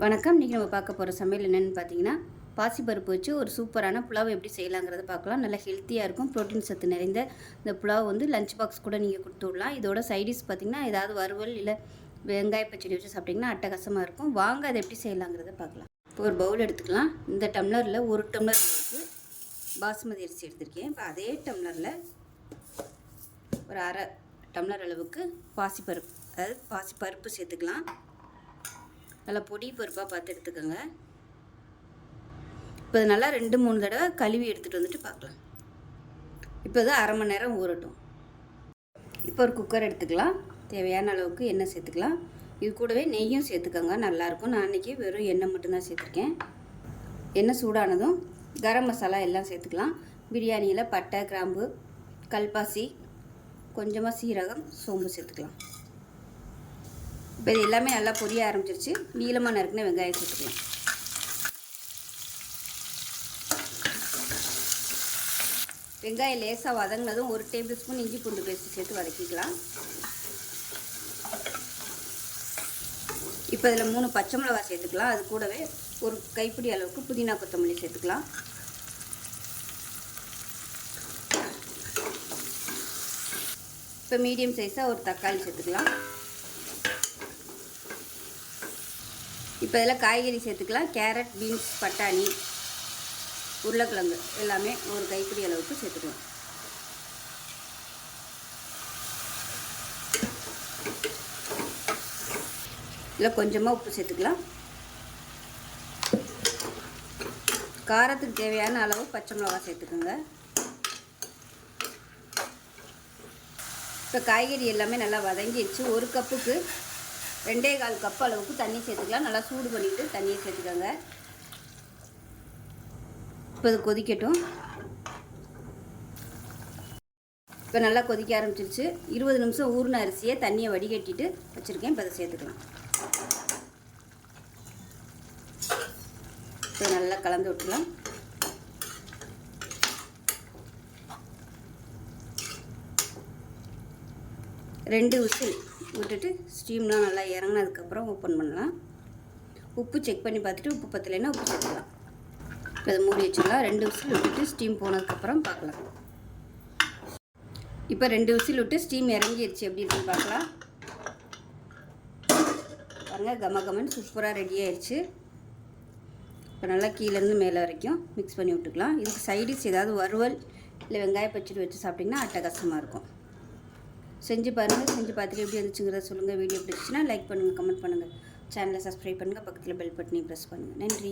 வணக்கம். இன்றைக்கி நம்ம பார்க்க போகிற சமையல் என்னென்னு பார்த்தீங்கன்னா, பாசிப்பருப்பு வச்சு ஒரு சூப்பரான புலாவ் எப்படி செய்யலாங்கிறத பார்க்கலாம். நல்லா ஹெல்த்தியாக இருக்கும், ப்ரோட்டீன் சத்து நிறைந்த இந்த புலாவ் வந்து லஞ்ச் பாக்ஸ் கூட நீங்கள் கொடுத்து விடலாம். இதோட சைடிஷ் பார்த்திங்கன்னா ஏதாவது வறுவல் இல்லை வெங்காய பச்சடி வச்சு சாப்பிட்டிங்கன்னா அட்டகாசமாக இருக்கும். வாங்க அதை எப்படி செய்யலாங்கிறத பார்க்கலாம். இப்போ ஒரு பவுல் எடுத்துக்கலாம். இந்த டம்ளரில் ஒரு டம்ளர் அளவுக்கு பாசுமதி அரிசி எடுத்திருக்கேன். இப்போ அதே டம்ளரில் ஒரு அரை டம்ளர் அளவுக்கு பாசிப்பருப்பு, அதாவது பாசிப்பருப்பு சேர்த்துக்கலாம். நல்லா பொடி பருப்பாக பார்த்து எடுத்துக்கோங்க. இப்போ இது நல்லா 2-3 தடவை கழுவி எடுத்துகிட்டு வந்துட்டு பார்க்கலாம். இப்போ இது அரை மணி நேரம் ஊறட்டும். இப்போ ஒரு குக்கர் எடுத்துக்கலாம். தேவையான அளவுக்கு எண்ணெய் சேர்த்துக்கலாம். இது கூடவே நெய்யும் சேர்த்துக்கோங்க, நல்லாயிருக்கும். நான் அன்றைக்கி வெறும் எண்ணெய் மட்டும்தான் சேர்த்துருக்கேன். எண்ணெய் சூடானதும் கரம் மசாலா எல்லாம் சேர்த்துக்கலாம். பிரியாணியில் பட்டை, கிராம்பு, கல்பாசி, கொஞ்சமாக சீரகம், சோம்பு சேர்த்துக்கலாம். இப்போ இது எல்லாமே நல்லா பொரிய ஆரம்பிச்சிருச்சு. நீளமாக நறுக்குன வெங்காயம் சேர்த்துக்கலாம். வெங்காயம் லேசாக வதங்கினதும் 1 டேபிள் ஸ்பூன் இஞ்சி பூண்டு பேஸ்ட்டு சேர்த்து வதக்கிக்கலாம். இப்போ இதில் 3 பச்சை மிளகா சேர்த்துக்கலாம். அது கூடவே ஒரு கைப்பிடி அளவுக்கு புதினா கொத்தமல்லி சேர்த்துக்கலாம். இப்போ மீடியம் சைஸாக ஒரு தக்காளி சேர்த்துக்கலாம். இப்போ இதில் காய்கறி சேர்த்துக்கலாம். கேரட், பீன்ஸ், பட்டாணி, உருளைக்கிழங்கு எல்லாமே ஒரு கைப்பிடி அளவுக்கு சேர்த்துக்கலாம். இதில் கொஞ்சமாக உப்பு சேர்த்துக்கலாம். காரத்துக்கு தேவையான அளவு பச்சை மிளகா சேர்த்துக்கோங்க. இப்போ காய்கறி எல்லாமே நல்லா வதங்கிடுச்சு. ஒரு கப்புக்கு 2.25 கப் அளவுக்கு தண்ணி சேர்த்துக்கலாம். நல்லா சூடு பண்ணிவிட்டு தண்ணியை சேர்த்துக்கோங்க. இப்போ இது கொதிக்கட்டும். இப்போ நல்லா கொதிக்க ஆரம்பிச்சிருச்சு. 20 நிமிஷம் ஊறின அரிசியை தண்ணியை வடிகட்டிட்டு வச்சுருக்கேன். இப்போ அதை சேர்த்துக்கலாம். இப்போ நல்லா கலந்து விட்டுலாம். ரெண்டு விசில் விட்டுட்டு ஸ்டீம்லாம் நல்லா இறங்கினதுக்கப்புறம் ஓப்பன் பண்ணலாம். உப்பு செக் பண்ணி பார்த்துட்டு உப்பு பத்தலைன்னா உப்பு சேர்த்துக்கலாம். இப்போ அதை மூடி வச்சுக்கலாம். 2 விசில் விட்டுட்டு ஸ்டீம் போனதுக்கப்புறம் பார்க்கலாம். இப்போ 2 விசில் விட்டு ஸ்டீம் இறங்கிடுச்சு. எப்படி இருக்குன்னு பார்க்கலாம். பாருங்கள், கமகமன் சூப்பராக ரெடி ஆயிடுச்சு. இப்போ நல்லா கீழேருந்து மேலே வரைக்கும் மிக்ஸ் பண்ணி விட்டுக்கலாம். இதுக்கு சைடிஷ் ஏதாவது வறுவல் இல்லை வெங்காய பச்சடி வச்சு சாப்பிட்டிங்கன்னா அட்டகாசமாக இருக்கும். செஞ்சு பாருங்கள். செஞ்சு பார்த்துட்டு எப்படி இருந்துச்சுங்கிறத சொல்லுங்கள். வீடியோ பிடிச்சிச்சின்னா லைக் பண்ணுங்கள், கமெண்ட் பண்ணுங்கள், சேனலை சப்ஸ்கிரைப் பண்ணுங்கள், பக்கத்தில் பெல் பட்டனையும் ப்ரெஸ் பண்ணுங்கள். நன்றி.